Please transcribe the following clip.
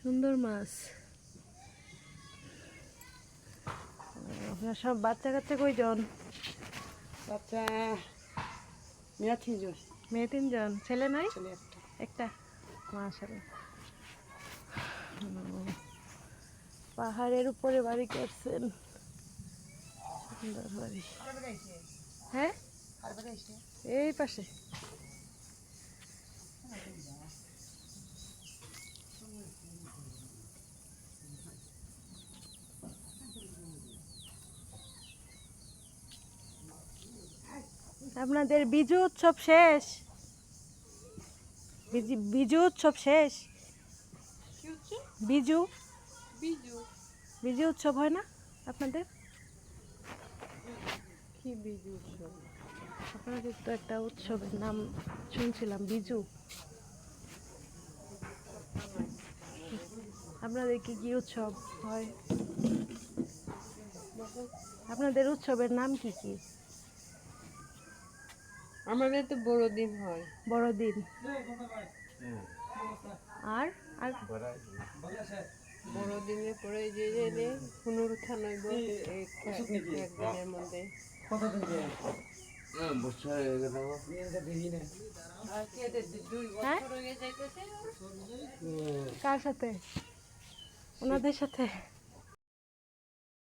সুন্দর মাছ। আপনার সব বাচ্চা কাচ্চা কয়জন? বাচ্চা মেয়ে 3 জন। মেয়ে 3 জন, ছেলে নাই? ছেলে একটা। একটা। মাশাআল্লাহ। পাহাড়ের উপরে বাড়ি করছেন, সুন্দর বাড়ি। হ্যাঁ, এই পাশে। আপনাদের বিজু উৎসব শেষ? বিজু উৎসব শেষ? বিজু বিজু উৎসব হয় না আপনাদের? কি বিজু উৎসব? আপনাদের তো একটা উৎসবের নাম শুনছিলাম, বিজু। আপনাদের কি কি উৎসব হয়? আপনাদের উৎসবের নাম কি কি? আমাদের তো বড়দিন হয়। বড়দিন। আর আর বড়দিনের পরে যে পুনরুত্থান হইব একদিনের মধ্যে। হ্যাঁ? কার সাথে? ওনাদের সাথে?